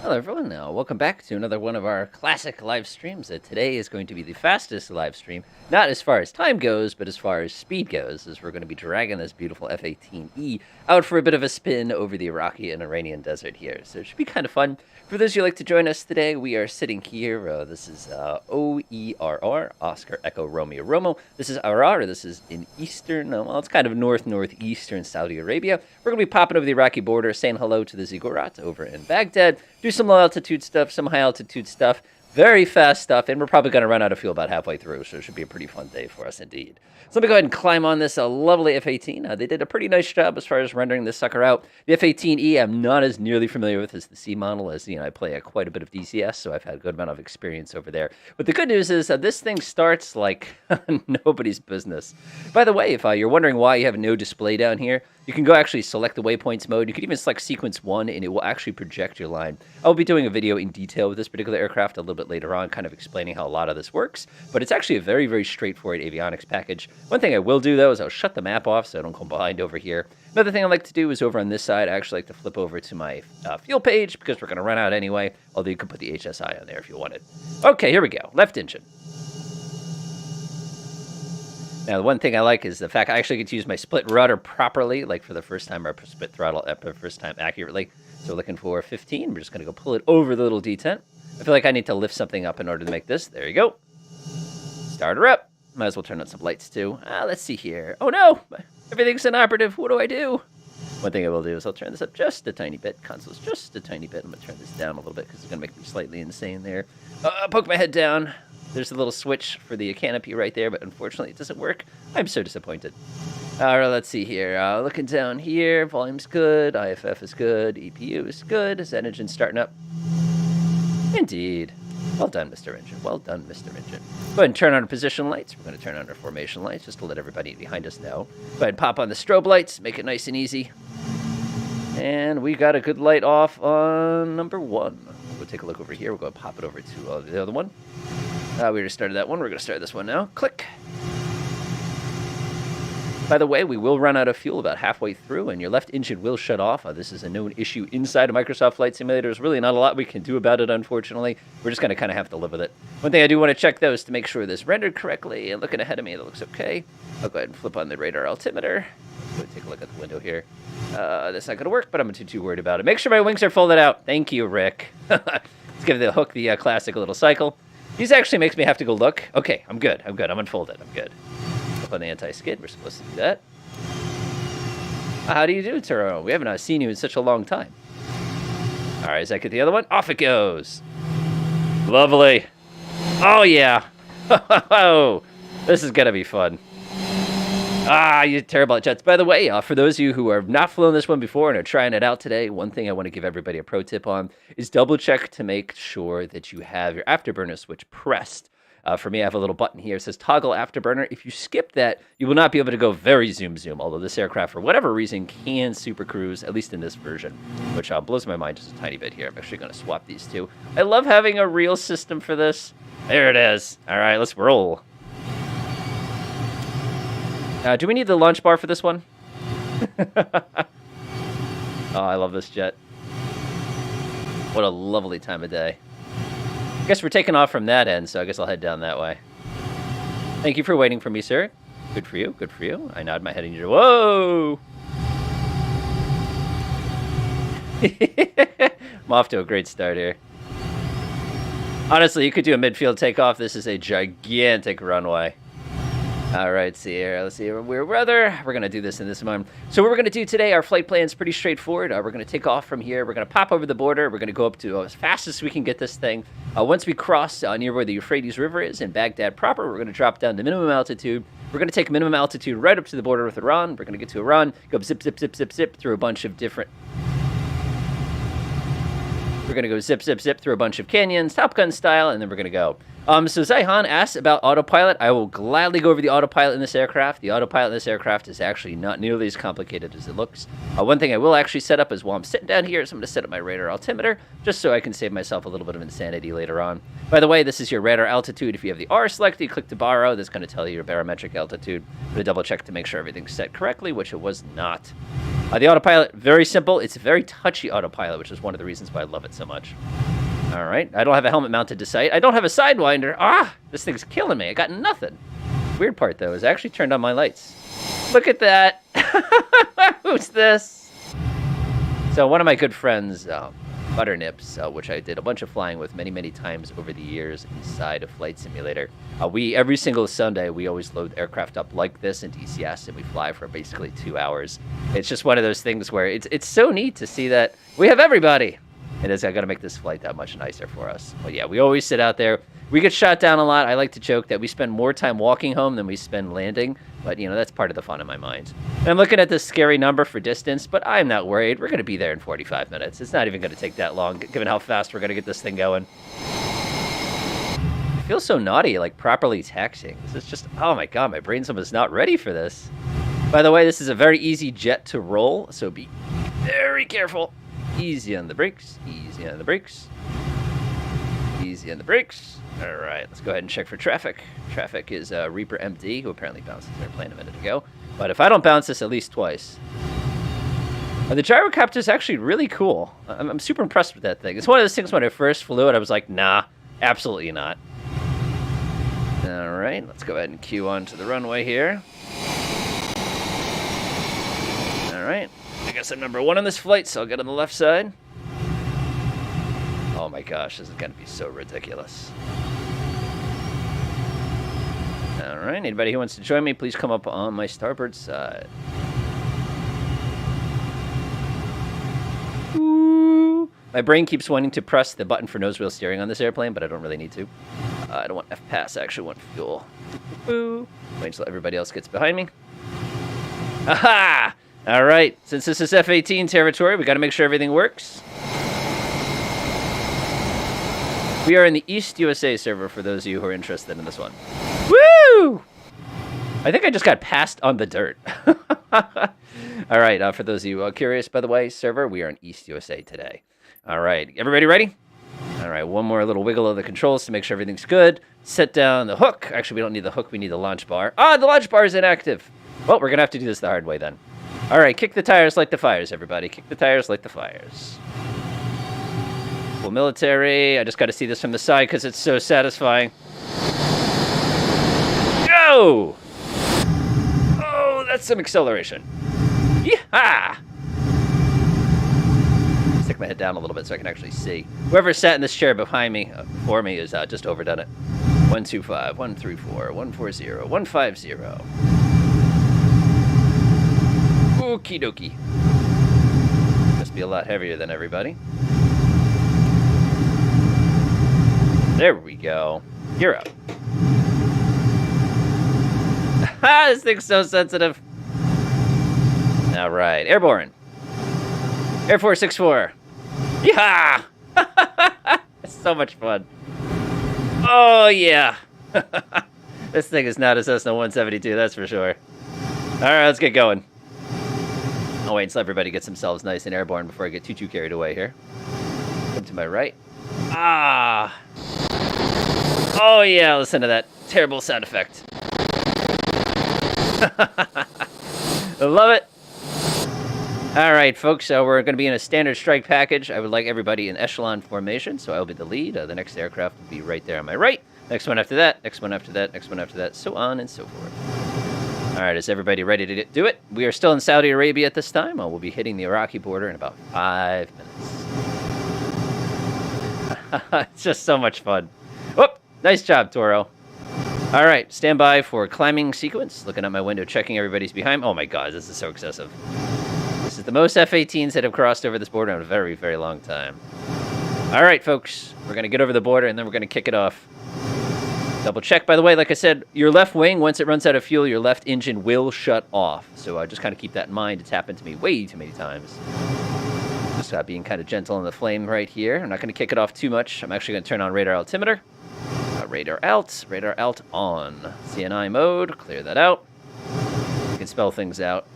Hello everyone, welcome back to another one of our classic live streams. Today is going to be the fastest live stream, not as far as time goes, but as far as speed goes, as we're going to be dragging this beautiful F-18E out for a bit of a spin over the Iraqi and Iranian desert here. So it should be kind of fun. For those of you who like to join us today, we are sitting here. This is OERR, Oscar Echo Romeo Romo. This is Arar. This is in eastern, well, it's kind of northeastern Saudi Arabia. We're going to be popping over the Iraqi border, saying hello to the Ziggurat over in Baghdad. Do some low altitude stuff, some high altitude stuff, very fast stuff, and we're probably going to run out of fuel about halfway through, so it should be a pretty fun day for us indeed. So let me go ahead and climb on this lovely F-18. They did a pretty nice job as far as rendering this sucker out. The F-18E I'm not as nearly familiar with as the C model, as I play quite a bit of DCS, so I've had a good amount of experience over there. But the good news is this thing starts like nobody's business. By the way, if you're wondering why you have no display down here, you can go actually select the waypoints mode. You can even select sequence 1, and it will actually project your line. I'll be doing a video in detail with this particular aircraft a little bit later on, kind of explaining how a lot of this works. But it's actually a very, very straightforward avionics package. One thing I will do, though, is I'll shut the map off so I don't come behind over here. Another thing I like to do is over on this side, I actually like to flip over to my fuel page because we're going to run out anyway, although you can put the HSI on there if you wanted. Okay, here we go. Left engine. Now, the one thing I like is the fact I actually get to use my split rudder properly, like for the first time, or split throttle for the first time accurately. So looking for 15. We're just going to go pull it over the little detent. I feel like I need to lift something up in order to make this. There you go. Start her up. Might as well turn on some lights, too. Let's see here. Oh, no! Everything's inoperative. What do I do? One thing I will do is I'll turn this up just a tiny bit. Console's just a tiny bit. I'm going to turn this down a little bit because it's going to make me slightly insane there. Poke my head down. There's a little switch for the canopy right there, but unfortunately it doesn't work. I'm so disappointed. All right, let's see here. Looking down here, volume's good, IFF is good, EPU is good. Is that engine starting up? Indeed. Well done, Mr. Engine. Well done, Mr. Engine. Go ahead and turn on our position lights. We're going to turn on our formation lights just to let everybody behind us know. Go ahead and pop on the strobe lights, make it nice and easy. And we got a good light off on number 1. We'll take a look over here. We'll go and pop it over to the other one. We already started that one. We're going to start this one now. Click. By the way, we will run out of fuel about halfway through, and your left engine will shut off. This is a known issue inside of Microsoft Flight Simulator. There's really not a lot we can do about it, unfortunately. We're just going to kind of have to live with it. One thing I do want to check, though, is to make sure this rendered correctly. And looking ahead of me, that looks okay. I'll go ahead and flip on the radar altimeter. Let's go take a look at the window here. That's not going to work, but I'm not too worried about it. Make sure my wings are folded out. Thank you, Rick. Let's give the hook the classic little cycle. These actually makes me have to go look. Okay, I'm good. I'm unfolded. I'm good. Up on the anti-skid. We're supposed to do that. How do you do, Turo? We haven't seen you in such a long time. All right, does that get the other one? Off it goes. Lovely. Oh, yeah. Oh, this is going to be fun. You terrible at jets. By the way, for those of you who have not flown this one before and are trying it out today, one thing I want to give everybody a pro tip on is double check to make sure that you have your afterburner switch pressed. For me, I have a little button here. It says toggle afterburner. If you skip that, you will not be able to go very zoom, although this aircraft, for whatever reason, can super cruise, at least in this version, which blows my mind just a tiny bit here. I'm actually going to swap these two. I love having a real system for this. There it is. All right, let's roll. Do we need the launch bar for this one? Oh, I love this jet. What a lovely time of day. I guess we're taking off from that end, so I guess I'll head down that way. Thank you for waiting for me, sir. Good for you, good for you. I nod my head and you whoa! I'm off to a great start here. Honestly, you could do a midfield takeoff. This is a gigantic runway. All right, see here. Let's see here. We're weather. We're going to do this in this moment. So what we're going to do today, our flight plan is pretty straightforward. We're going to take off from here. We're going to pop over the border. We're going to go up to as fast as we can get this thing. Once we cross near where the Euphrates River is in Baghdad proper, we're going to drop down to minimum altitude. We're going to take minimum altitude right up to the border with Iran. We're going to get to Iran, go zip, zip, zip, zip, zip through a bunch of different... We're going to go zip, zip, zip through a bunch of canyons, Top Gun style, and then we're going to go. So Zaihan asked about autopilot. I will gladly go over the autopilot in this aircraft. The autopilot in this aircraft is actually not nearly as complicated as it looks. One thing I will actually set up is while I'm sitting down here is I'm going to set up my radar altimeter just so I can save myself a little bit of insanity later on. By the way, this is your radar altitude. If you have the R selected, you click to borrow. That's going to tell you your barometric altitude. I'm going to double check to make sure everything's set correctly, which it was not. The autopilot, very simple. It's a very touchy autopilot, which is one of the reasons why I love it so much. All right, I don't have a helmet mounted to sight. I don't have a sidewinder. Ah, this thing's killing me. I got nothing. Weird part, though, is I actually turned on my lights. Look at that. Who's this? So one of my good friends, Butternips, which I did a bunch of flying with many times over the years inside of Flight Simulator. Every single Sunday, we always load aircraft up like this in DCS, and we fly for basically 2 hours. It's just one of those things where it's so neat to see that we have everybody. It is going to make this flight that much nicer for us. But yeah, we always sit out there. We get shot down a lot. I like to joke that we spend more time walking home than we spend landing. But, you know, that's part of the fun in my mind. And I'm looking at this scary number for distance, but I'm not worried. We're going to be there in 45 minutes. It's not even going to take that long, given how fast we're going to get this thing going. I feel so naughty, like properly taxiing. This is just, oh my God, my brain's almost not ready for this. By the way, this is a very easy jet to roll, so be very careful. Easy on the brakes, easy on the brakes, easy on the brakes. All right, let's go ahead and check for traffic. Traffic is Reaper MD, who apparently bounced his airplane a minute ago. But if I don't bounce this at least twice. The gyrocopter is actually really cool. I'm super impressed with that thing. It's one of those things when I first flew it, I was like, nah, absolutely not. All right, let's go ahead and queue onto the runway here. All right. I guess I'm number 1 on this flight, so I'll get on the left side. Oh my gosh, this is going to be so ridiculous. All right, anybody who wants to join me, please come up on my starboard side. Ooh. My brain keeps wanting to press the button for nose wheel steering on this airplane, but I don't really need to. I don't want F-Pass, I actually want fuel. Wait until everybody else gets behind me. Aha! All right, since this is F-18 territory, we got to make sure everything works. We are in the East USA server for those of you who are interested in this one. Woo! I think I just got passed on the dirt. All right, for those of you curious, by the way, server, we are in East USA today. All right, everybody ready? All right, one more little wiggle of the controls to make sure everything's good. Set down the hook. Actually, we don't need the hook, we need the launch bar. Ah, the launch bar is inactive. Well, we're going to have to do this the hard way then. All right, kick the tires like the fires, everybody. Kick the tires like the fires. Full military. I just got to see this from the side because it's so satisfying. Go! Oh, that's some acceleration. Yeehaw! Stick my head down a little bit so I can actually see. Whoever sat in this chair behind me, before me, has just overdone it. 125, 134, 140, 150. Okie dokie. Must be a lot heavier than everybody. There we go. You're up. Ha! This thing's so sensitive. All right, airborne. Air 464. Yeehaw! It's so much fun. Oh yeah. This thing is not a Cessna 172, that's for sure. All right, let's get going. I'll wait until everybody gets themselves nice and airborne before I get too carried away here. Come to my right. Ah! Oh yeah, listen to that terrible sound effect. I love it. All right, folks, we're going to be in a standard strike package. I would like everybody in echelon formation, so I will be the lead. The next aircraft will be right there on my right. Next one after that, next one after that, next one after that, so on and so forth. All right, is everybody ready to do it? We are still in Saudi Arabia at this time. We'll be hitting the Iraqi border in about 5 minutes. It's just so much fun. Whoop! Nice job, Toro. All right, stand by for climbing sequence. Looking out my window, checking everybody's behind. Oh my God, this is so excessive. This is the most F-18s that have crossed over this border in a very, very long time. All right, folks, we're going to get over the border, and then we're going to kick it off. Double check, by the way, like I said, your left wing, once it runs out of fuel, your left engine will shut off. So just kind of keep that in mind. It's happened to me way too many times. Just being kind of gentle on the flame right here. I'm not going to kick it off too much. I'm actually going to turn on radar altimeter. Radar alt on. CNI mode, clear that out. You can spell things out.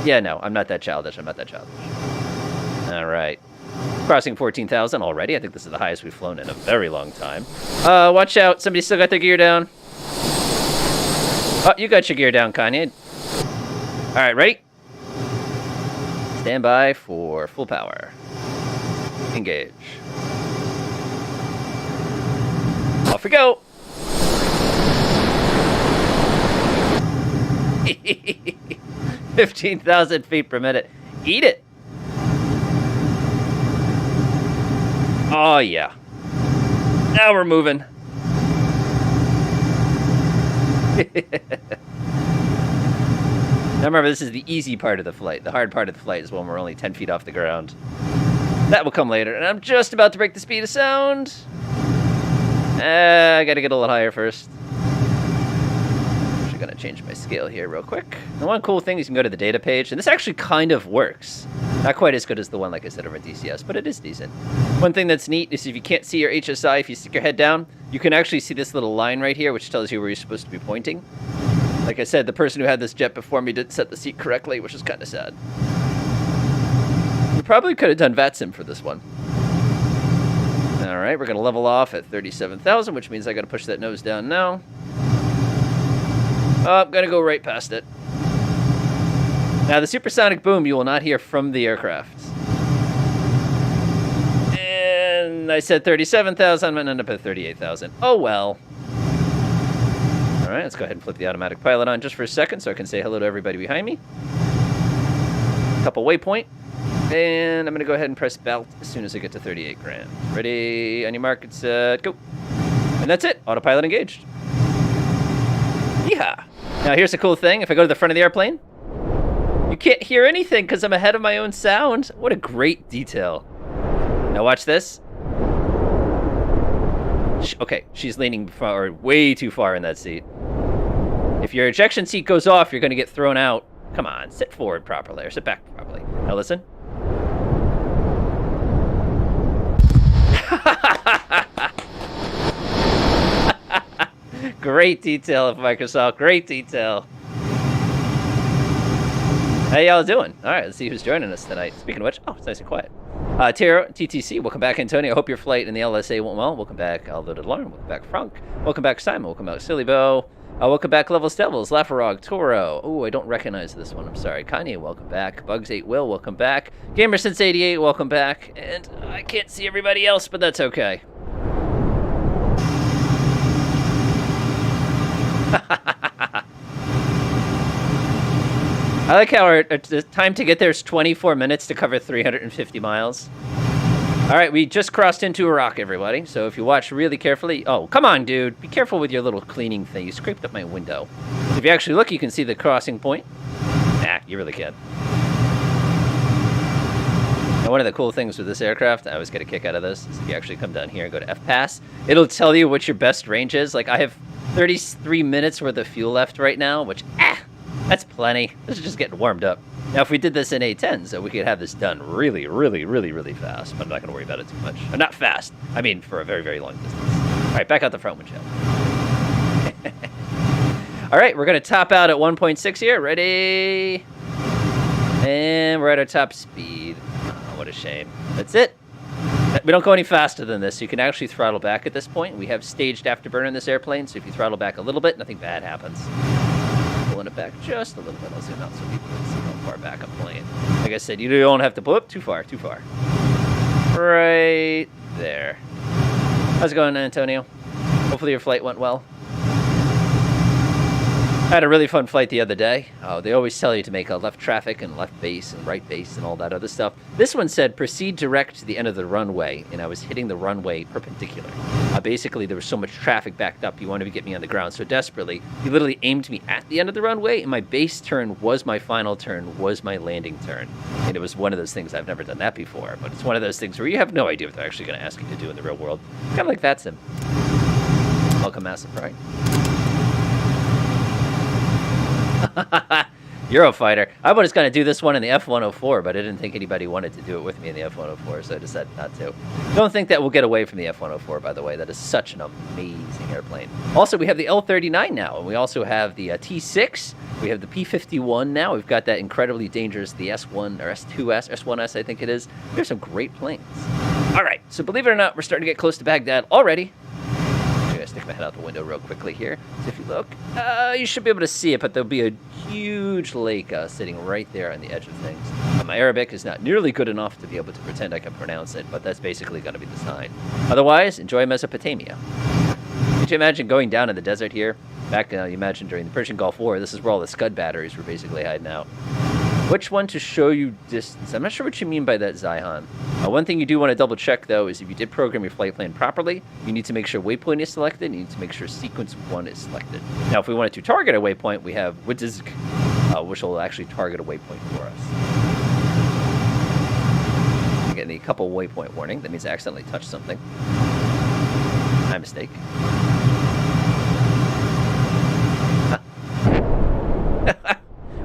Yeah, no, I'm not that childish. All right. Crossing 14,000 already. I think this is the highest we've flown in a very long time. Watch out. Somebody still got their gear down. Oh, you got your gear down, Kanye. All right, ready? Stand by for full power. Engage. Off we go. 15,000 feet per minute. Eat it. Oh, yeah. Now we're moving. Now remember, this is the easy part of the flight. The hard part of the flight is when we're only 10 feet off the ground. That will come later. And I'm just about to break the speed of sound. I gotta get a little higher first. Actually gonna change my scale here real quick. And one cool thing is you can go to the data page, and this actually kind of works. Not quite as good as the one, like I said, over DCS, but it is decent. One thing that's neat is if you can't see your HSI, if you stick your head down, you can actually see this little line right here, which tells you where you're supposed to be pointing. Like I said, the person who had this jet before me didn't set the seat correctly, which is kind of sad. We probably could have done VATSIM for this one. All right, we're going to level off at 37,000, which means I got to push that nose down now. Oh, I'm going to go right past it. Now, the supersonic boom you will not hear from the aircraft. And I said 37,000. I'm going to end up at 38,000. Oh, well. All right, let's go ahead and flip the automatic pilot on just for a second so I can say hello to everybody behind me. Couple waypoint. And I'm going to go ahead and press belt as soon as I get to 38 grand. Ready, on your mark, it's go. And that's it. Autopilot engaged. Yeah. Now, here's the cool thing. If I go to the front of the airplane, you can't hear anything because I'm ahead of my own sound. What a great detail. Now, watch this. Okay, she's leaning far, way too far in that seat. If your ejection seat goes off, you're going to get thrown out. Come on, sit forward properly, or sit back properly. Now listen. Great detail of Microsoft, great detail. How y'all doing? All right, let's see who's joining us tonight. Speaking of which, oh, it's nice and quiet. Tiro, TTC, welcome back, Antonio. I hope your flight in the LSA went well. Welcome back, Loaded Alarm. Welcome back, Frank. Welcome back, Simon. Welcome back, Silly Bo. Welcome back, Levels Devils, Lafarog, Toro. Oh, I don't recognize this one. I'm sorry. Kanye, welcome back. Bugs8 Will, welcome back. Gamer Since 88, welcome back. And I can't see everybody else, but that's okay. I like how our time to get there is 24 minutes to cover 350 miles. All right, we just crossed into a rock, everybody. So if you watch really carefully... Oh, come on, dude. Be careful with your little cleaning thing. You scraped up my window. If you actually look, you can see the crossing point. Nah, you really can't. Now, one of the cool things with this aircraft, I always get a kick out of this, is if you actually come down here and go to FPass, it'll tell you what your best range is. Like, I have 33 minutes worth of fuel left right now, which, that's plenty. This is just getting warmed up. Now, if we did this in A10, so we could have this done really, really, really, really fast, but I'm not going to worry about it too much. Not fast. I mean, for a very, very long distance. All right, back out the front windshield. All right, we're going to top out at 1.6 here. Ready? And we're at our top speed. Oh, what a shame. That's it. We don't go any faster than this. You can actually throttle back at this point. We have staged afterburner in this airplane, so if you throttle back a little bit, nothing bad happens. Pulling it back just a little bit. I'll zoom out so people can see how far back I'm playing. Like I said, you don't have to pull up too far, too far. Right there. How's it going, Antonio? Hopefully your flight went well. I had a really fun flight the other day. They always tell you to make a left traffic and left base and right base and all that other stuff. This one said proceed direct to the end of the runway, and I was hitting the runway perpendicular. Basically, there was so much traffic backed up, he wanted to get me on the ground so desperately. He literally aimed me at the end of the runway, and my base turn was my final turn, was my landing turn. And it was one of those things, I've never done that before, but it's one of those things where you have no idea what they're actually going to ask you to do in the real world. Kind of like VATSIM. Welcome, Massive Pride. Eurofighter. I was going to do this one in the F-104, but I didn't think anybody wanted to do it with me in the F-104, so I decided not to. Don't think that we'll get away from the F-104, by the way. That is such an amazing airplane. Also, we have the L-39 now, and we also have the T-6. We have the P-51 now. We've got that incredibly dangerous, the S-1 or S-2S, S-1S, I think it is. There's some great planes. All right, so believe it or not, we're starting to get close to Baghdad already. stick my head out the window real quickly here. So if you look, you should be able to see it, but there'll be a huge lake sitting right there on the edge of things. My Arabic is not nearly good enough to be able to pretend I can pronounce it, but that's basically going to be the sign. Otherwise, enjoy Mesopotamia. Could you imagine going down in the desert here? Back, you imagine during the Persian Gulf War, this is where all the Scud batteries were basically hiding out. Which one to show you distance? I'm not sure what you mean by that, Zihan. One thing you do want to double check, though, is if you did program your flight plan properly, you need to make sure waypoint is selected, and you need to make sure sequence 1 is selected. Now, if we wanted to target a waypoint, we have Widzisk, which will actually target a waypoint for us. I'm getting a couple waypoint warning. That means I accidentally touched something. My mistake.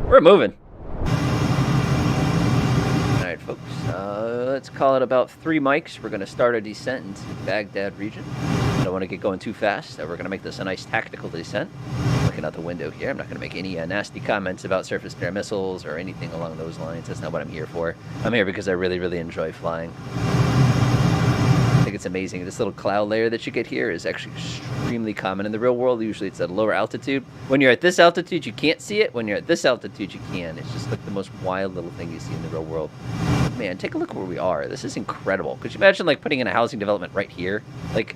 We're moving. Alright, folks. Let's call it about 3 mics. We're going to start our descent into the Baghdad region. I don't want to get going too fast. We're going to make this a nice tactical descent. Looking out the window here. I'm not going to make any nasty comments about surface-to-air missiles or anything along those lines. That's not what I'm here for. I'm here because I really, really enjoy flying. I think it's amazing. This little cloud layer that you get here is actually extremely common in the real world. Usually it's at a lower altitude. When you're at this altitude, you can't see it. When you're at this altitude, you can. It's just like the most wild little thing you see in the real world. Man, take a look where we are. This is incredible. Could you imagine like putting in a housing development right here? Like,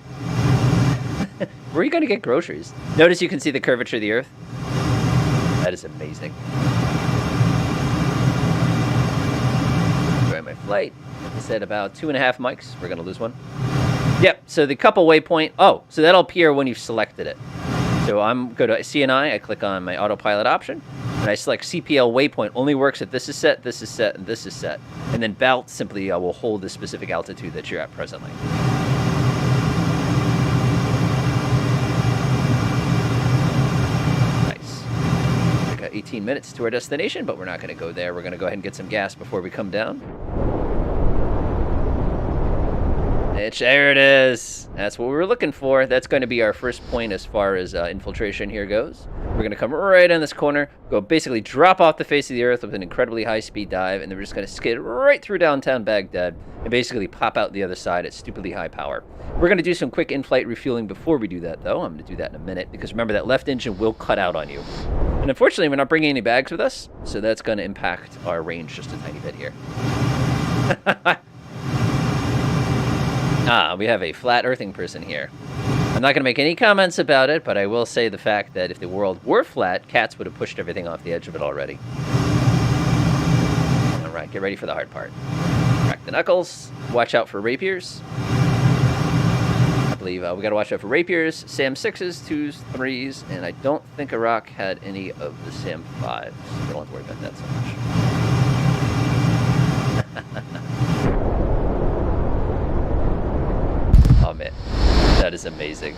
where are you going to get groceries? Notice you can see the curvature of the Earth. That is amazing. Enjoy my flight. Like I said, about 2.5 mics. We're going to lose one. Yep, so the couple waypoint. Oh, so that'll appear when you've selected it. So I'm go to CNI, I click on my autopilot option, and I select CPL waypoint. Only works if this is set, and this is set. And then belt simply will hold the specific altitude that you're at presently. Nice. We got 18 minutes to our destination, but we're not going to go there. We're going to go ahead and get some gas before we come down. There it is. That's what we were looking for. That's going to be our first point as far as infiltration here goes. We're going to come right on this corner, go basically drop off the face of the Earth with an incredibly high-speed dive, and then we're just going to skid right through downtown Baghdad and basically pop out the other side at stupidly high power. We're going to do some quick in-flight refueling before we do that, though. I'm going to do that in a minute, because remember, that left engine will cut out on you. And unfortunately, we're not bringing any bags with us, so that's going to impact our range just a tiny bit here. We have a flat earthing person here. I'm not going to make any comments about it, but I will say the fact that if the world were flat, cats would have pushed everything off the edge of it already. All right, get ready for the hard part. Crack the knuckles. Watch out for rapiers. I believe we got to watch out for rapiers, SAM 6s, 2s, 3s, and I don't think Iraq had any of the SAM 5s. So we don't have to worry about that so much. Oh man, that is amazing.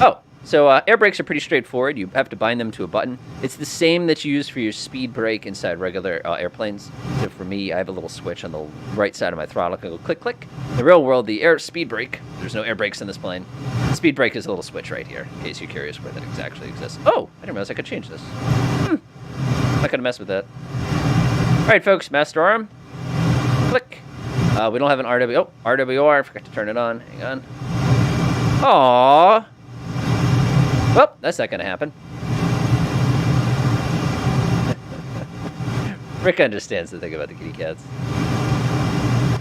Oh, so air brakes are pretty straightforward. You have to bind them to a button. It's the same that you use for your speed brake inside regular airplanes. So for me, I have a little switch on the right side of my throttle. I can go click, click. In the real world, the air speed brake, there's no air brakes in this plane. The speed brake is a little switch right here, in case you're curious where that exactly exists. Oh, I didn't realize I could change this. I'm not going to mess with that. All right, folks, master arm. Click. We don't have an RW. Oh, RWR. I forgot to turn it on. Hang on. Aww. Well, that's not going to happen. Rick understands the thing about the kitty cats.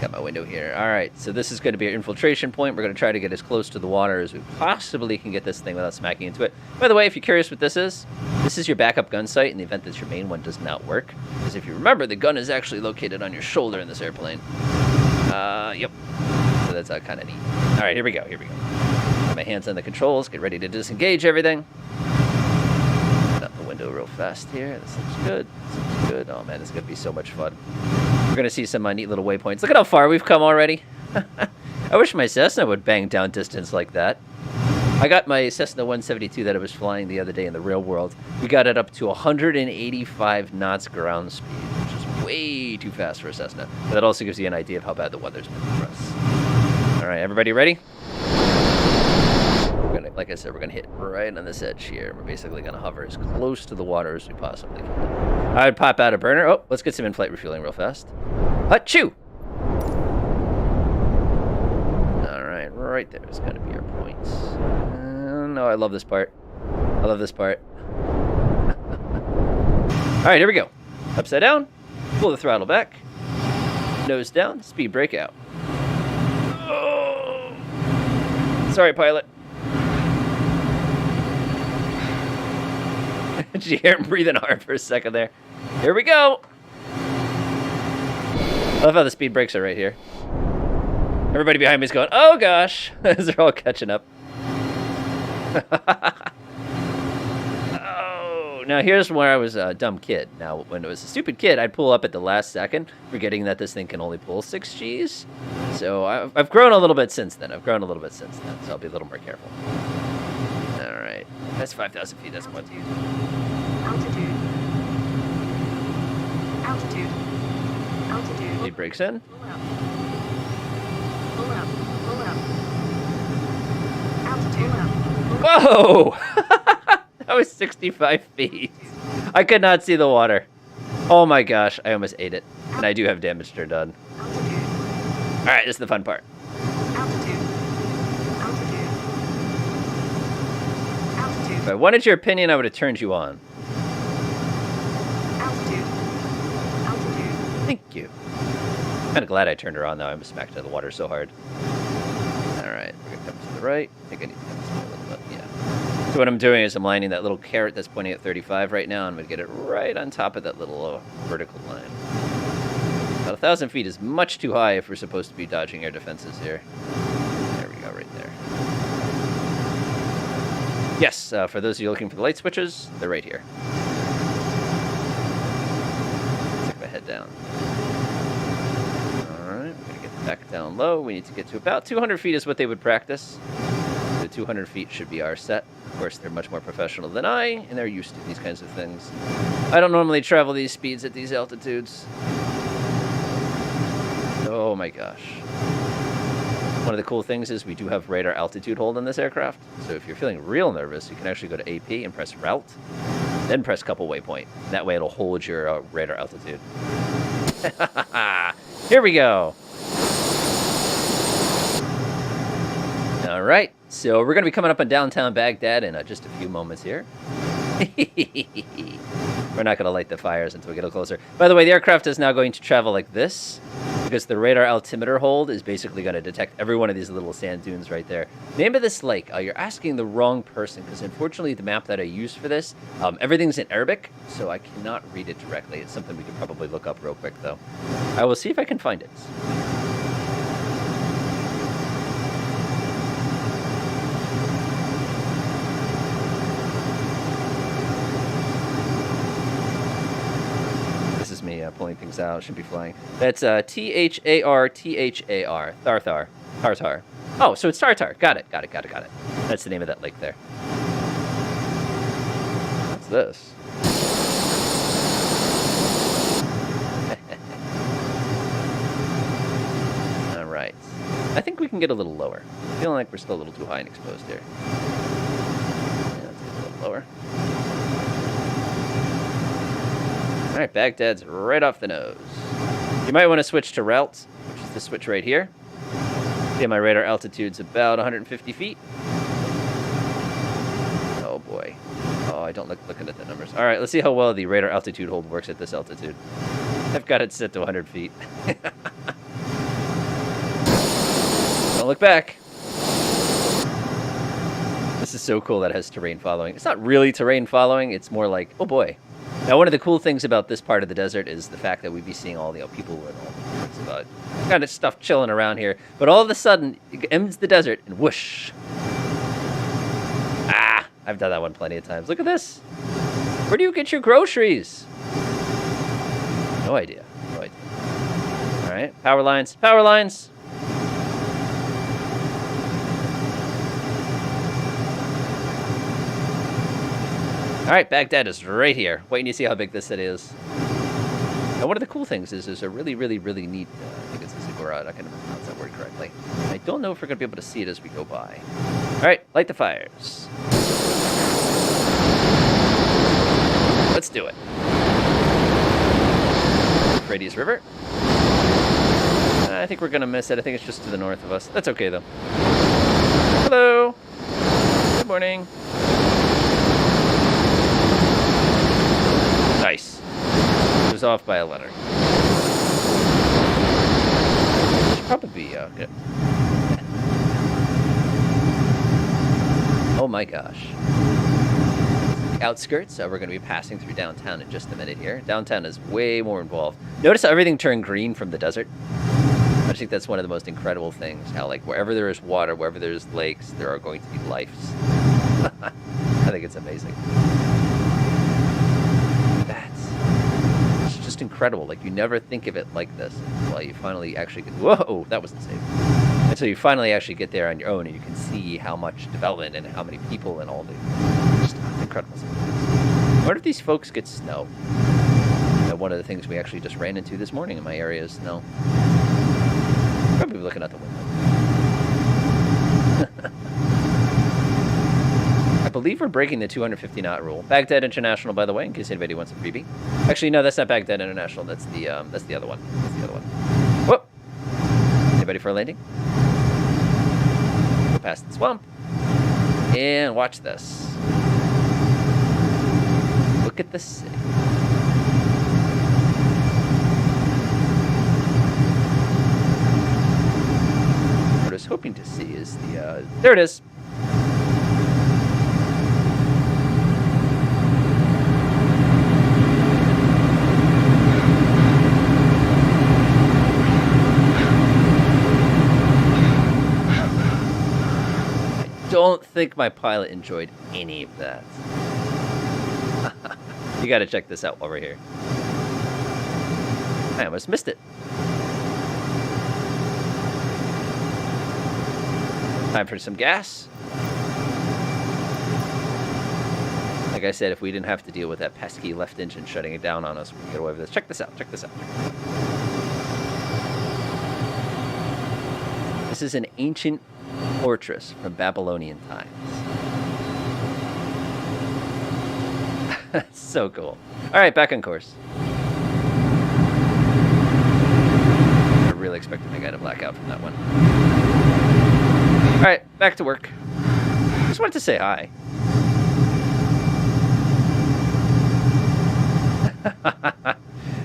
Got my window here. All right, so this is going to be our infiltration point. We're going to try to get as close to the water as we possibly can get this thing without smacking into it. By the way, if you're curious what this is your backup gun sight in the event that your main one does not work. Because if you remember, the gun is actually located on your shoulder in this airplane. Yep. So that's kind of neat. All right, here we go. Got my hands on the controls. Get ready to disengage everything. Get out the window real fast here. This looks good. Oh man, this is going to be so much fun. We're going to see some neat little waypoints. Look at how far we've come already. I wish my Cessna would bang down distance like that. I got my Cessna 172 that I was flying the other day in the real world. We got it up to 185 knots ground speed, which is way too fast for a Cessna. But that also gives you an idea of how bad the weather's been for us. All right, everybody ready? We're gonna, like I said, we're going to hit right on this edge here. We're basically going to hover as close to the water as we possibly can. I would pop out a burner. Oh, let's get some in-flight refueling real fast. Achoo! All right there is going to be our point. No, I love this part. I love this part. All right, here we go. Upside down. Pull the throttle back. Nose down. Speed brake out. Oh. Sorry, pilot. Did you hear him breathing hard for a second there? Here we go. I love how the speed brakes are right here. Everybody behind me is going, oh gosh, as they're all catching up. Oh, now here's where I was a dumb kid. Now, when I was a stupid kid, I'd pull up at the last second, forgetting that this thing can only pull 6 Gs. So I've grown a little bit since then. So I'll be a little more careful. All right, that's 5,000 feet. That's plenty. Altitude. Altitude. Altitude. Speed brakes in. Pull up. Pull up. Pull up. Altitude. Pull up. Whoa! That was 65 feet. I could not see the water. Oh my gosh, I almost ate it. And I do have damage turned on. Altitude. All right, this is the fun part. Altitude. Altitude. Altitude. If I wanted your opinion, I would have turned you on. Altitude. Altitude. Thank you. Kind of glad I turned her on, though. I almost smacked into the water so hard. All right, we're going to come to the right. I think I need to come this way a little bit, yeah. So what I'm doing is I'm lining that little carrot that's pointing at 35 right now. I'm going to get it right on top of that little vertical line. About 1,000 feet is much too high if we're supposed to be dodging air defenses here. There we go, right there. Yes, for those of you looking for the light switches, they're right here. Stick my head down. All right, we're going to get back down low. We need to get to about 200 feet is what they would practice. The 200 feet should be our set. Of course, they're much more professional than I, and they're used to these kinds of things. I don't normally travel these speeds at these altitudes. Oh my gosh. One of the cool things is we do have radar altitude hold on this aircraft. So if you're feeling real nervous, you can actually go to AP and press route, then press couple waypoint. That way it'll hold your radar altitude. Here we go. All right, so we're going to be coming up on downtown Baghdad in just a few moments here. We're not going to light the fires until we get a little closer. By the way, the aircraft is now going to travel like this because the radar altimeter hold is basically going to detect every one of these little sand dunes right there. Name of this lake, you're asking the wrong person because unfortunately the map that I use for this, everything's in Arabic, so I cannot read it directly. It's something we could probably look up real quick, though. I will see if I can find it. Pulling things out. Should be flying. That's T-H-A-R-T-H-A-R. Tharthar. Tartar. Oh, so it's Tartar. Got it. That's the name of that lake there. What's this? All right. I think we can get a little lower. Feeling like we're still a little too high and exposed here. Yeah, let's get a little lower. All right, Baghdad's right off the nose. You might want to switch to route, which is the switch right here. See, my radar altitude's about 150 feet. Oh boy. Oh, I don't like looking at the numbers. All right, let's see how well the radar altitude hold works at this altitude. I've got it set to 100 feet. Don't look back. This is so cool that it has terrain following. It's not really terrain following. It's more like, oh boy. Now, one of the cool things about this part of the desert is the fact that we'd be seeing all the people and all sorts of kind of stuff chilling around here. But all of a sudden, it ends the desert and whoosh. Ah, I've done that one plenty of times. Look at this. Where do you get your groceries? No idea. All right, power lines. All right, Baghdad is right here. Waiting to see how big this city is. Now, one of the cool things is there's a really, really, really neat, I think it's a ziggurat. I can never pronounce that word correctly. I don't know if we're going to be able to see it as we go by. All right, light the fires. Let's do it. Euphrates River. I think we're going to miss it. I think it's just to the north of us. That's okay, though. Hello. Good morning. Nice. It was off by a letter. Should probably be good. Oh my gosh. The outskirts, we're going to be passing through downtown in just a minute here. Downtown is way more involved. Notice how everything turned green from the desert? I think that's one of the most incredible things, how like wherever there is water, wherever there's lakes, there are going to be lives. I think it's amazing. It's just incredible. Like you never think of it like this until you finally actually get, whoa, that wasn't safe. And so you finally actually get there on your own and you can see how much development and how many people and all the just incredible stuff. I wonder if these folks get snow. One of the things we actually just ran into this morning in my area is snow. Probably looking out the window. I believe we're breaking the 250 knot rule. Baghdad International, by the way, in case anybody wants a freebie. Actually, no, that's not Baghdad International. That's the other one. That's the other one. Whoop! Anybody for a landing? Go past the swamp. And watch this. Look at the city. What I was hoping to see is the there it is. Don't think my pilot enjoyed any of that. You gotta check this out while we're here. I almost missed it. Time for some gas. Like I said, if we didn't have to deal with that pesky left engine shutting it down on us, we could get away with this. Check this out. Check this out. This is an ancient fortress from Babylonian times. So cool. All right, back on course. I really expected the guy to black out from that one. All right, back to work. Just wanted to say hi.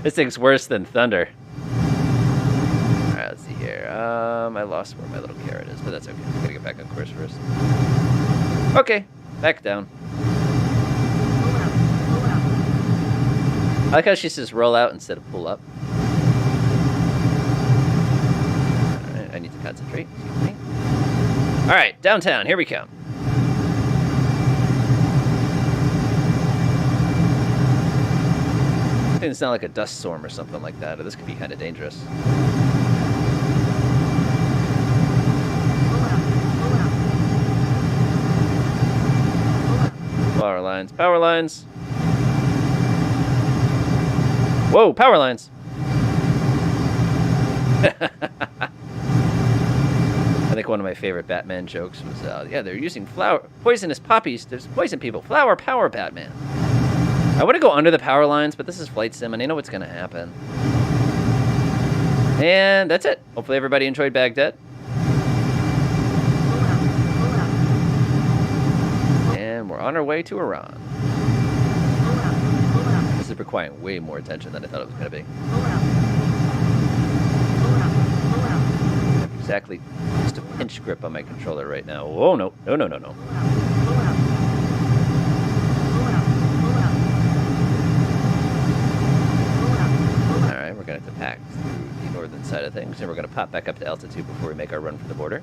This thing's worse than thunder. All right, let's see here. I lost where my little carrot is, but that's okay. I gotta get back on course first. Okay, back down. I like how she says roll out instead of pull up. Alright, I need to concentrate. Excuse me. Alright, downtown. Here we come. I think it's not like a dust storm or something like that, or this could be kind of dangerous. Power lines. Power lines. Whoa, power lines. I think one of my favorite Batman jokes was, yeah, they're using poisonous poppies to poison people. Flower power Batman. I want to go under the power lines, but this is Flight Sim, and I know what's going to happen. And that's it. Hopefully everybody enjoyed Baghdad. And we're on our way to Iran. This is requiring way more attention than I thought it was going to be. Exactly just a pinch grip on my controller right now. Oh, no. No, no, no, no. All right, we're going to have to pack through the northern side of things, and we're going to pop back up to altitude before we make our run for the border.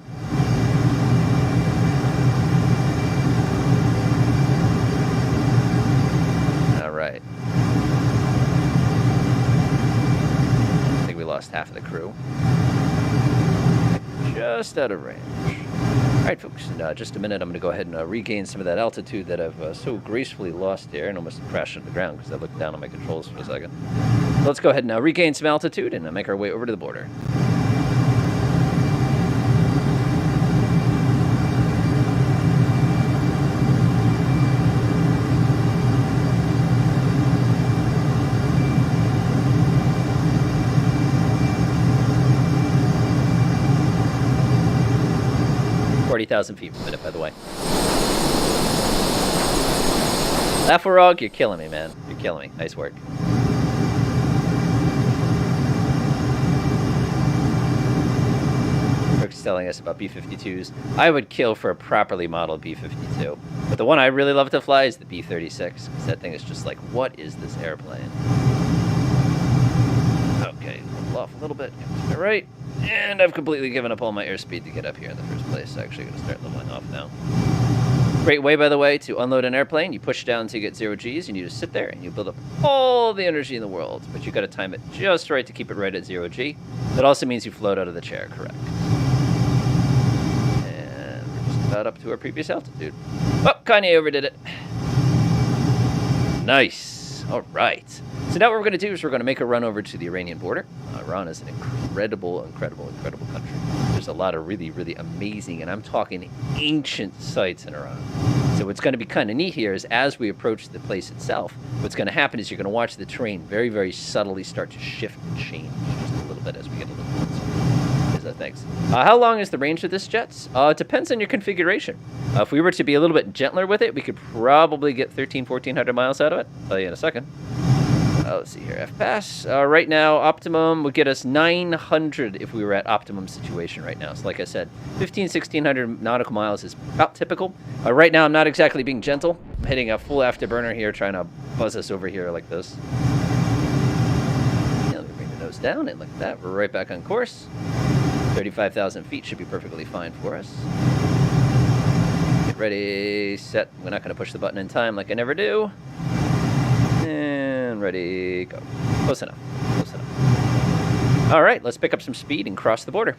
All right. I think we lost half of the crew. Just out of range. All right, folks, in just a minute, I'm going to go ahead and regain some of that altitude that I've so gracefully lost here and almost crashed into the ground because I looked down on my controls for a second. So let's go ahead and regain some altitude and make our way over to the border. 40,000 feet per minute, by the way. Lafarog, you're killing me, man. You're killing me. Nice work. Rick's telling us about B-52s. I would kill for a properly modeled B-52. But the one I really love to fly is the B-36, because that thing is just like, what is this airplane? Okay, level off a little bit. All right. And I've completely given up all my airspeed to get up here in the first place. So I'm actually going to start leveling off now. Great way, by the way, to unload an airplane. You push down to get 0 Gs, and you just sit there, and you build up all the energy in the world. But you got to time it just right to keep it right at 0 G. That also means you float out of the chair, correct? And we're just about up to our previous altitude. Oh, Kanye overdid it. Nice. All right. So now what we're going to do is we're going to make a run over to the Iranian border. Iran is an incredible country. There's a lot of really, really amazing, and I'm talking ancient sites in Iran. So what's going to be kind of neat here is as we approach the place itself, what's going to happen is you're going to watch the terrain very, very subtly start to shift and change just a little bit as we get a little closer. Thanks. How long is the range of this jet? It depends on your configuration. If we were to be a little bit gentler with it, we could probably get 1,400 miles out of it. I'll tell you in a second. Let's see here. F-pass. Right now, optimum would get us 900 if we were at optimum situation right now. So like I said, 1,600 nautical miles is about typical. Right now, I'm not exactly being gentle. I'm hitting a full afterburner here, trying to buzz us over here like this. Yeah, let me bring the nose down, and like that, we're right back on course. 35,000 feet should be perfectly fine for us. Get ready, set. We're not going to push the button in time like I never do. And ready, go. Close enough. Close enough. All right, let's pick up some speed and cross the border.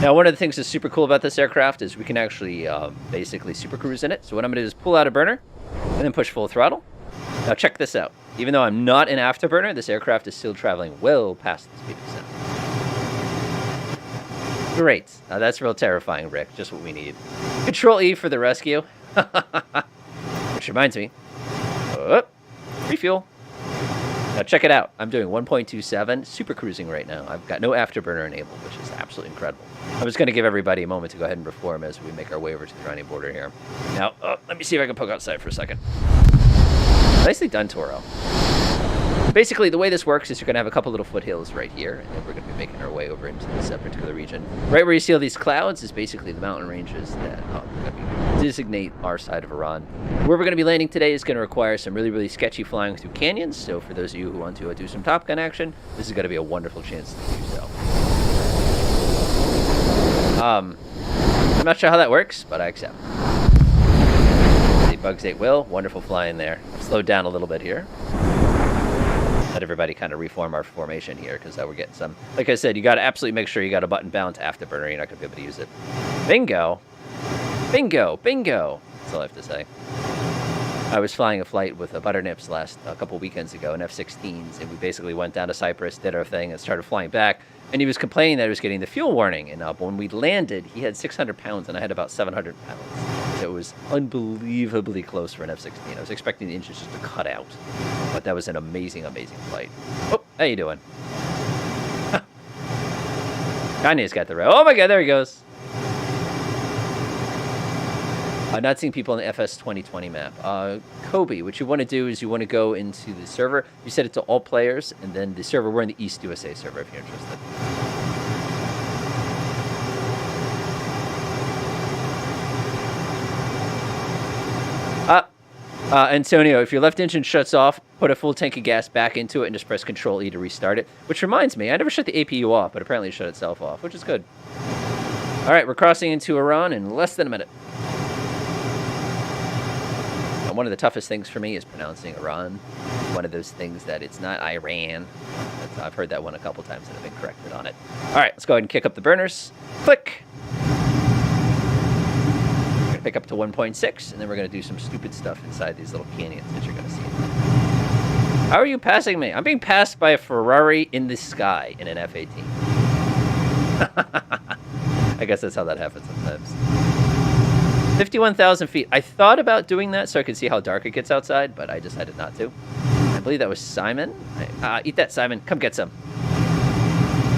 Now, one of the things that's super cool about this aircraft is we can actually basically super cruise in it. So what I'm going to do is pull out a burner and then push full throttle. Now, check this out. Even though I'm not an afterburner, this aircraft is still traveling well past the speed of sound. Great. Now, that's real terrifying, Rick. Just what we need. Control E for the rescue. Which reminds me. Refuel. Now check it out. I'm doing 1.27, super cruising right now. I've got no afterburner enabled, which is absolutely incredible. I was going to give everybody a moment to go ahead and reform as we make our way over to the Iranian border here. Now, let me see if I can poke outside for a second. Nicely done, Toro. Basically, the way this works is you're going to have a couple little foothills right here, and then we're going to be making our way over into this particular region. Right where you see all these clouds is basically the mountain ranges that designate our side of Iran. Where we're going to be landing today is going to require some really, really sketchy flying through canyons, so for those of you who want to do some Top Gun action, this is going to be a wonderful chance to do so. I'm not sure how that works, but I accept. The Bugs 8 will. Wonderful flying there. I've slowed down a little bit here. Let everybody kind of reform our formation here, because we're getting some. Like I said, you got to absolutely make sure you got a button bound to afterburner. You're not going to be able to use it. Bingo. Bingo. Bingo. That's all I have to say. I was flying a flight with Butternips a couple weekends ago in F-16s, and we basically went down to Cyprus, did our thing, and started flying back. And he was complaining that he was getting the fuel warning. And when we landed, he had 600 pounds, and I had about 700 pounds. So it was unbelievably close for an F-16. I was expecting the engines just to cut out. But that was an amazing, amazing flight. Oh, how you doing? Kanye's got the row. Oh my god, there he goes. I'm not seeing people on the FS 2020 map. Kobe, what you want to do is you want to go into the server. You set it to all players, and then the server, we're in the East USA server if you're interested. Antonio, if your left engine shuts off, put a full tank of gas back into it and just press Control E to restart it. Which reminds me, I never shut the APU off, but apparently it shut itself off, which is good. All right, we're crossing into Iran in less than a minute. One of the toughest things for me is pronouncing Iran. One of those things that it's not Iran. I've heard that one a couple times and I've been corrected on it. All right, let's go ahead and kick up the burners. Click. We're going to pick up to 1.6, and then we're going to do some stupid stuff inside these little canyons that you're going to see. How are you passing me? I'm being passed by a Ferrari in the sky in an F-18. I guess that's how that happens sometimes. 51,000 feet. I thought about doing that so I could see how dark it gets outside, but I decided not to. I believe that was Simon. Eat that, Simon. Come get some.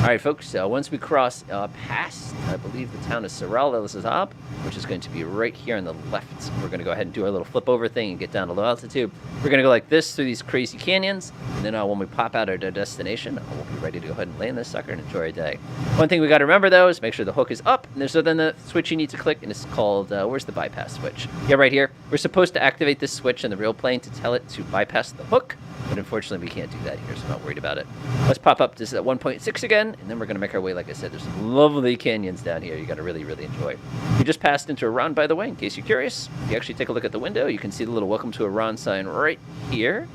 All All right, folks, once we cross past, I believe, the town of Saral El Zazab, which is going to be right here on the left, we're going to go ahead and do our little flip over thing and get down to low altitude. We're going to go like this through these crazy canyons, and then when we pop out at our destination, we'll be ready to go ahead and land this sucker and enjoy our day. One thing we got to remember, though, is make sure the hook is up, and there's then the switch you need to click, and it's called, where's the bypass switch? Yeah, right here. We're supposed to activate this switch in the real plane to tell it to bypass the hook, but unfortunately we can't do that here, so I'm not worried about it. Let's pop up this at 1.6 again, and then we're going to make our way. Like I said, there's some lovely canyons down here you got to really, really enjoy. We just passed into Iran, by the way, in case you're curious. If you actually take a look at the window, you can see the little Welcome to Iran sign right here.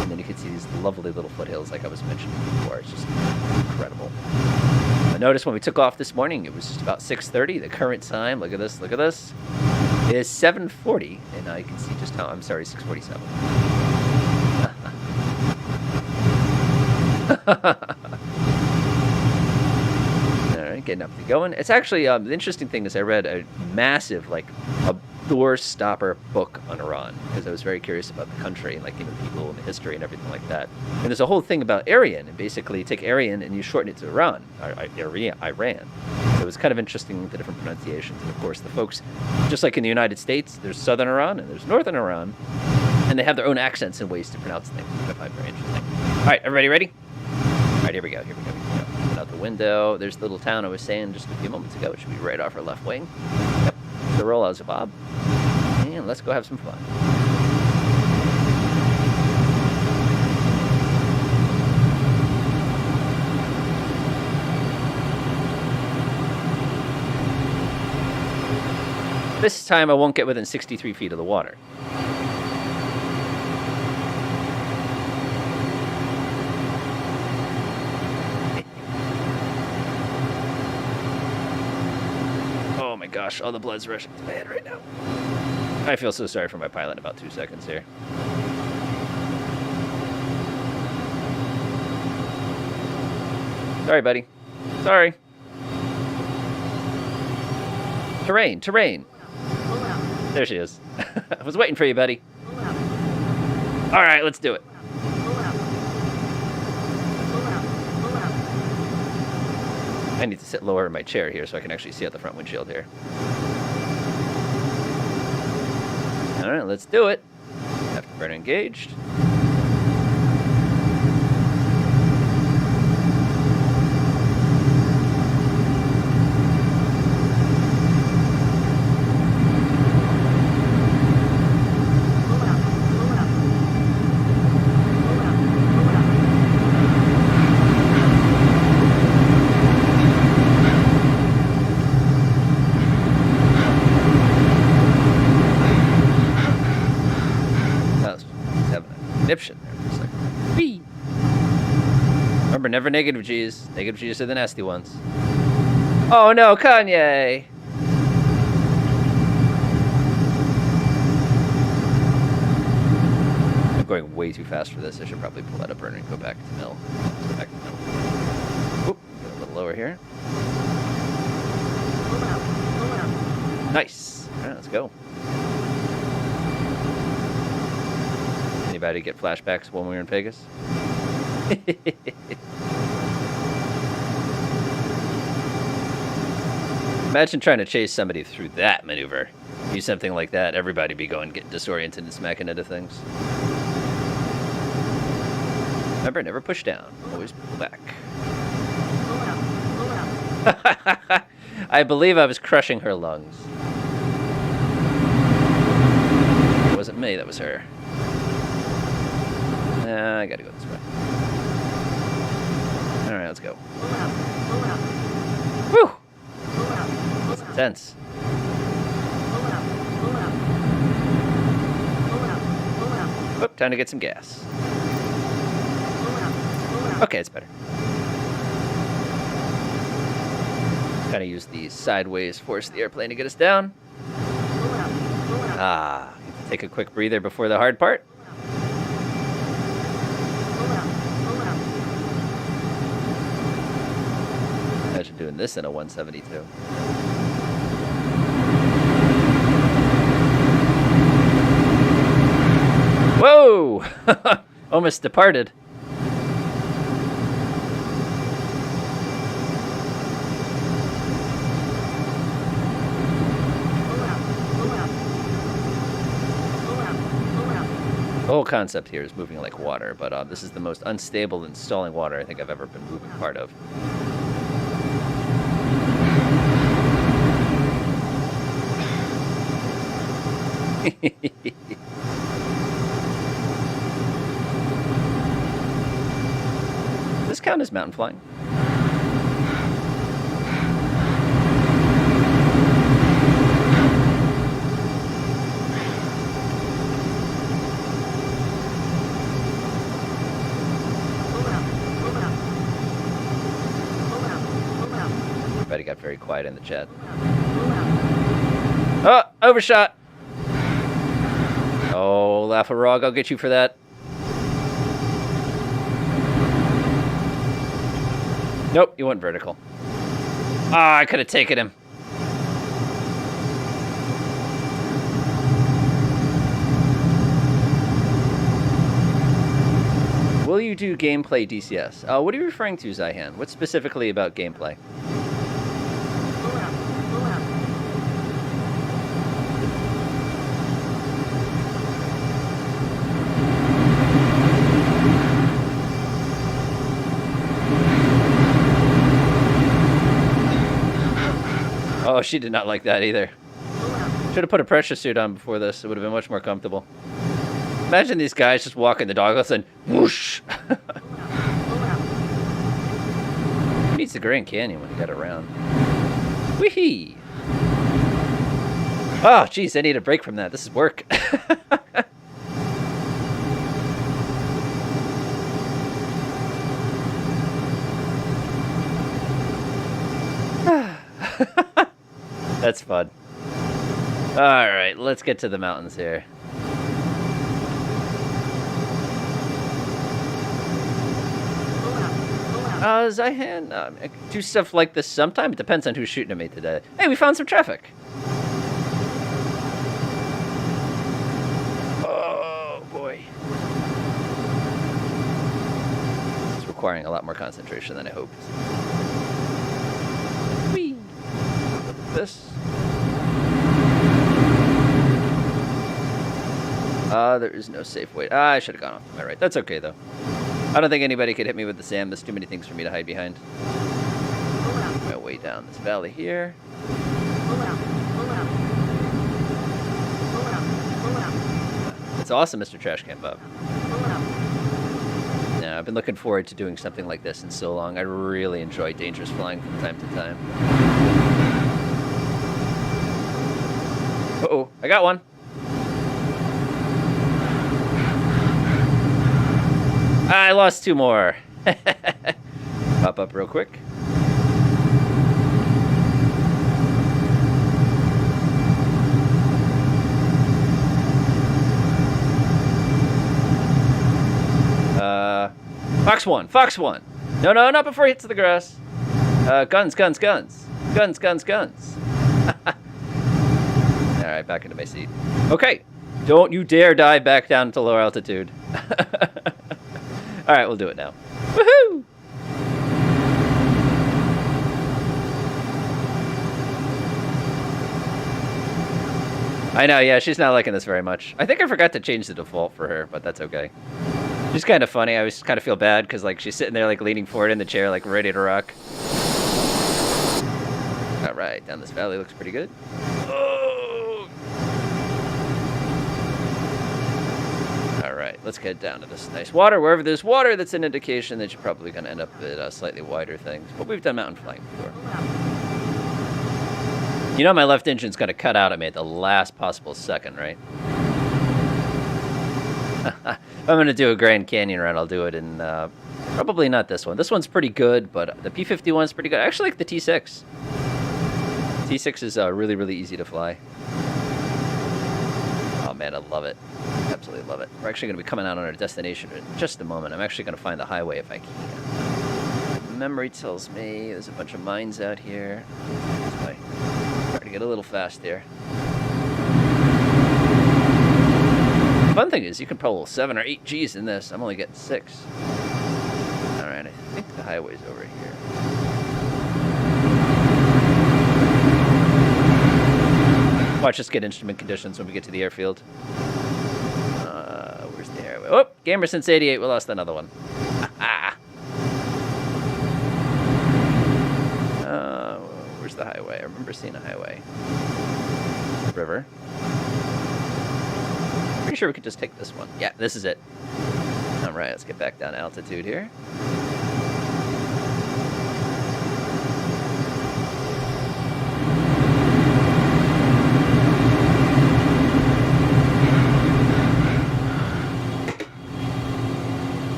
And then you can see these lovely little foothills like I was mentioning before. It's just incredible. I noticed when we took off this morning, it was just about 6:30. The current time, look at this, is 7:40. And now you can see just how, I'm sorry, 6:47. Alright, getting up to going. It's actually, the interesting thing is I read a massive, like, a door-stopper book on Iran, because I was very curious about the country and, like, you know, people and the history and everything like that. And there's a whole thing about Aryan, and basically you take Aryan and you shorten it to Iran. So it's kind of interesting, the different pronunciations. And of course, the folks, just like in the United States, there's Southern Iran and there's Northern Iran, and they have their own accents and ways to pronounce things, which I find very interesting. All right, everybody ready? All right, here we go. Get out the window. There's the little town I was saying just a few moments ago. It should be right off our left wing. Yep, the roll as a bob. And let's go have some fun. This time I won't get within 63 feet of the water. Oh my gosh, all the blood's rushing to my head right now. I feel so sorry for my pilot in about 2 seconds here. Sorry, buddy. Sorry. Terrain. There she is. I was waiting for you, buddy. All right, let's do it. I need to sit lower in my chair here so I can actually see out the front windshield here. All right, let's do it. Afterburner engaged. There for a second. Whee! Remember, never negative G's. Negative G's are the nasty ones. Oh no, Kanye! I'm going way too fast for this. I should probably pull out a burner and go back to mill. Go back to mill. Oop, get a little lower here. Nice. All right, let's go. Anybody get flashbacks when we were in Vegas? Imagine trying to chase somebody through that maneuver. Do something like that, everybody be going, getting disoriented and smacking into things. Remember, never push down. Always pull back. I believe I was crushing her lungs. It wasn't me, that was her. I gotta go this way. Alright, let's go. Whew! That's intense. Oop, time to get some gas. Okay, it's better. Kind of use the sideways force of the airplane to get us down. Take a quick breather before the hard part. Imagine doing this in a 172. Whoa! Almost departed. concept here is moving like water, but this is the most unstable and stalling water I think I've ever been moving part of. Does this count as mountain flying? Everybody got very quiet in the chat. Oh, overshot! Oh, Laugh-A-Rog, I'll get you for that. Nope, you went vertical. Ah, I could have taken him. Will you do gameplay DCS? What are you referring to, Zyhan? What specifically about gameplay? Oh, she did not like that either. Should have put a pressure suit on before this. It would have been much more comfortable. Imagine these guys just walking the dog and whoosh. Who needs the Grand Canyon when you got it around? Wee-hee! Oh, geez, I need a break from that. This is work. That's fun. All right, let's get to the mountains here. Zyhan, I do stuff like this sometime. It depends on who's shooting at me today. Hey, we found some traffic. Oh, boy. It's requiring a lot more concentration than I hoped. Whee! Look at this. There is no safe way. I should have gone off to my right. That's okay, though. I don't think anybody could hit me with the SAM. There's too many things for me to hide behind. My way down this valley here. It's awesome, Mr. Trashcan Bob. Yeah, I've been looking forward to doing something like this in so long. I really enjoy dangerous flying from time to time. Uh-oh, I got one. I lost two more. Pop up real quick. Fox one, Fox one. No, no, not before he hits the grass. Guns, guns, guns. Guns, guns, guns. All right, back into my seat. Okay, don't you dare dive back down to lower altitude. All right, we'll do it now. Woohoo! I know, yeah, she's not liking this very much. I think I forgot to change the default for her, but that's okay. She's kind of funny. I always kind of feel bad because, like, she's sitting there, like, leaning forward in the chair, like, ready to rock. All right, down this valley looks pretty good. Oh! All right, let's get down to this nice water. Wherever there's water, that's an indication that you're probably going to end up at slightly wider things. But we've done mountain flying before. You know my left engine's going to cut out at me at the last possible second, right? If I'm going to do a Grand Canyon run, I'll do it in... probably not this one. This one's pretty good, but the P-51's pretty good. I actually like the T-6. T-6 is really, really easy to fly. Oh, man, I love it. Absolutely love it. We're actually going to be coming out on our destination in just a moment. I'm actually going to find the highway if I can. Memory tells me there's a bunch of mines out here. This way. Try to get a little fast here. The fun thing is you can pull 7 or 8 Gs in this. I'm only getting 6. All right, I think the highway's over here. Watch us get instrument conditions when we get to the airfield. Where's the airway? Oh, gamer since 88. We lost another one. Where's the highway? I remember seeing a highway. River. Pretty sure we could just take this one. Yeah, this is it. All right, let's get back down to altitude here.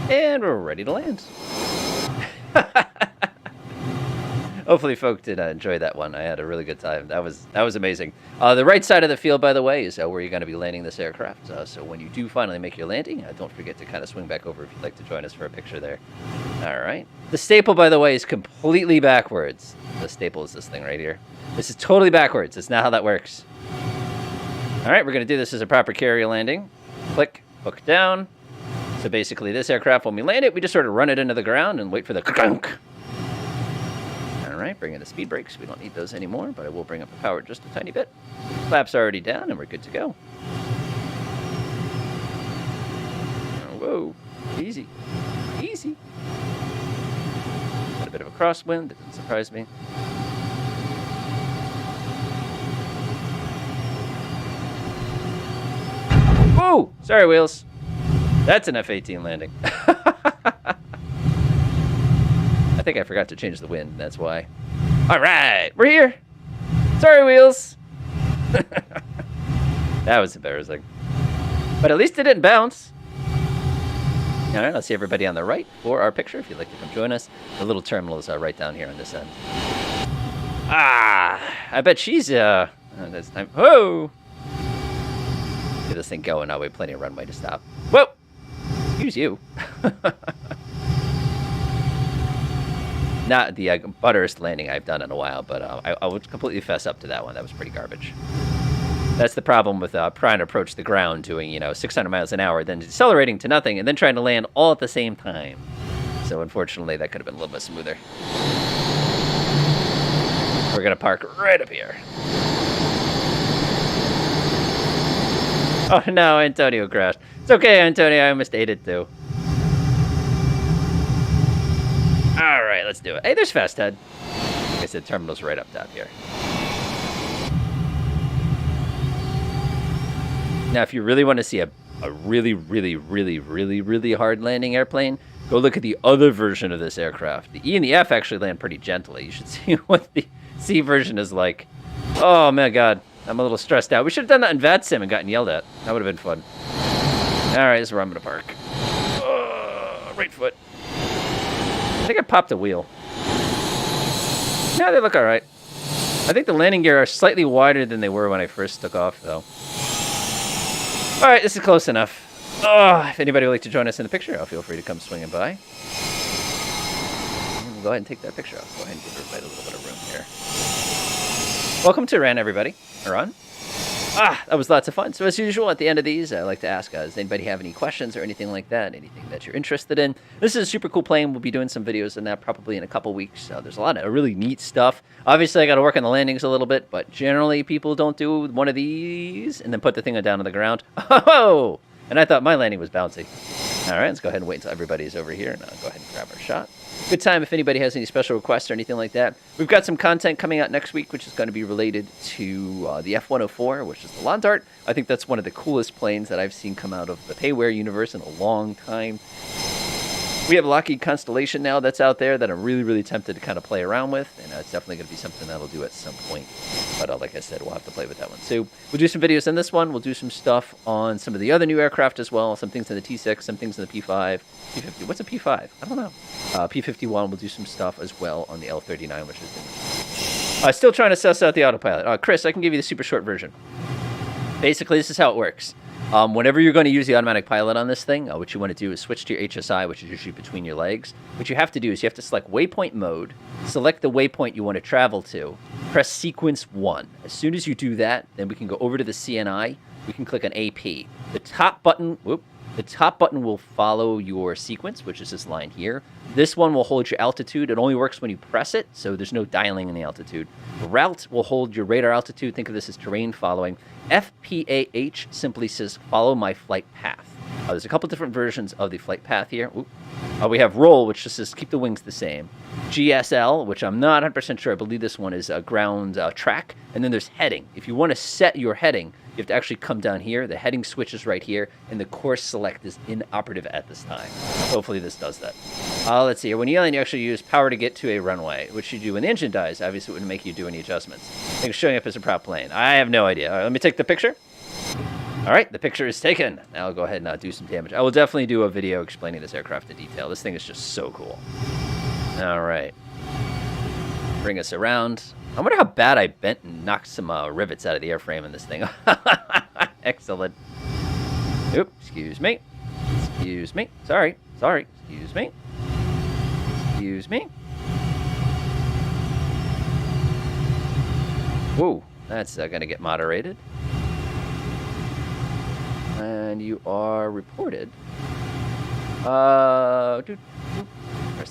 And we're ready to land. Hopefully folk did enjoy that one. I had a really good time. That was amazing. The right side of the field, by the way, is where you're going to be landing this aircraft. So when you do finally make your landing, don't forget to kind of swing back over if you'd like to join us for a picture there. All right. The staple, by the way, is completely backwards. The staple is this thing right here. This is totally backwards. It's not how that works. All right, we're going to do this as a proper carrier landing. Click, hook down. So basically, this aircraft, when we land it, we just sort of run it into the ground and wait for the kunk. All right, bring in the speed brakes. We don't need those anymore, but I will bring up the power just a tiny bit. Flaps are already down, and we're good to go. Oh, whoa, easy, easy. Got a bit of a crosswind. That didn't surprise me. Oh, sorry, wheels. That's an F-18 landing. I think I forgot to change the wind. That's why. All right, we're here. Sorry, wheels. That was embarrassing. But at least it didn't bounce. All right, I'll see everybody on the right for our picture. If you'd like to come join us. The little terminal is right down here on this end. I bet she's this time. Whoa! Get this thing going. I'll wait plenty of runway to stop. Whoa! Excuse you. Not the butterest landing I've done in a while, but I would completely fess up to that one. That was pretty garbage. That's the problem with trying to approach the ground doing, 600 miles an hour, then decelerating to nothing, and then trying to land all at the same time. So unfortunately, that could have been a little bit smoother. We're going to park right up here. Oh no, Antonio crashed. It's okay, Antonio, I almost ate it too. Alright, let's do it. Hey, there's Fast Head. Like I said, terminal's right up top here. Now, if you really want to see a really, really, really, really, really hard landing airplane, go look at the other version of this aircraft. The E and the F actually land pretty gently. You should see what the C version is like. Oh my god. I'm a little stressed out. We should have done that in VATSIM and gotten yelled at. That would have been fun. Alright, this is where I'm going to park. Right foot. I think I popped a wheel. No, they look alright. I think the landing gear are slightly wider than they were when I first took off, though. Alright, this is close enough. If anybody would like to join us in the picture, feel free to come swinging by. We'll go ahead and take that picture off. Go ahead and give everybody a little bit of room here. Welcome to Iran, everybody. Iran. That was lots of fun. So as usual, at the end of these, I like to ask, does anybody have any questions or anything like that? Anything that you're interested in? This is a super cool plane. We'll be doing some videos on that probably in a couple weeks. There's a lot of really neat stuff. Obviously, I got to work on the landings a little bit, but generally people don't do one of these and then put the thing down on the ground. Oh! And I thought my landing was bouncy. All right, let's go ahead and wait until everybody's over here, and I'll go ahead and grab our shot. Good time if anybody has any special requests or anything like that. We've got some content coming out next week, which is going to be related to the F-104, which is the lawn dart. I think that's one of the coolest planes that I've seen come out of the payware universe in a long time. We have a Lockheed Constellation now that's out there that I'm really, really tempted to kind of play around with, and it's definitely going to be something that I'll do at some point. But like I said, we'll have to play with that one. So we'll do some videos on this one. We'll do some stuff on some of the other new aircraft as well, some things in the T6, some things in the P5, P50. What's a P5? I don't know. P51, we'll do some stuff as well on the L39, which is still trying to suss out the autopilot. Chris, I can give you the super short version. Basically, this is how it works. Whenever you're going to use the automatic pilot on this thing, what you want to do is switch to your HSI, which is usually between your legs. What you have to do is you have to select waypoint mode, select the waypoint you want to travel to, press sequence 1. As soon as you do that, then we can go over to the CNI. We can click on AP. The top button, The top button will follow your sequence, which is this line here. This one will hold your altitude. It only works when you press it, so there's no dialing in the altitude. The route will hold your radar altitude. Think of this as terrain following. FPAH simply says follow my flight path. There's a couple different versions of the flight path here. We have roll, which just says keep the wings the same. GSL, which I'm not 100% sure. I believe this one is ground track. And then there's heading. If you want to set your heading, you have to actually come down here. The heading switch is right here, and the course select is inoperative at this time. Hopefully this does that. Let's see here. When you land, you actually use power to get to a runway, which you do when the engine dies. Obviously, it wouldn't make you do any adjustments. I think it's showing up as a prop plane. I have no idea. All right, let me take the picture. All right, the picture is taken. Now I'll go ahead and do some damage. I will definitely do a video explaining this aircraft in detail. This thing is just so cool. All right. Bring us around. I wonder how bad I bent and knocked some rivets out of the airframe in this thing. Excellent. Oop, excuse me. Excuse me. Sorry. Excuse me. Excuse me. Whoa, that's going to get moderated. And you are reported. Press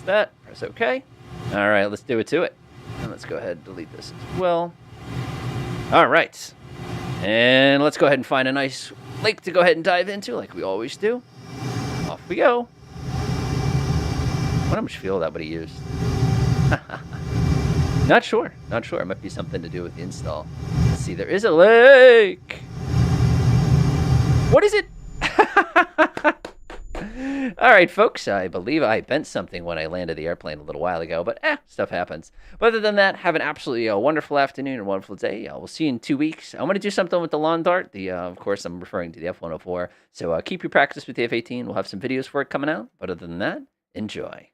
that. Press OK. All right, let's do it to it. And let's go ahead and delete this as well. All right. And let's go ahead and find a nice lake to go ahead and dive into like we always do. Off we go. What much fuel that would he used? Not sure. It might be something to do with the install. Let's see. There is a lake. What is it? All right, folks, I believe I bent something when I landed the airplane a little while ago, but stuff happens. But other than that, have an absolutely wonderful afternoon and wonderful day. We'll see you in 2 weeks. I'm going to do something with the lawn dart. Of course, I'm referring to the F-104. So keep your practice with the F-18. We'll have some videos for it coming out. But other than that, enjoy.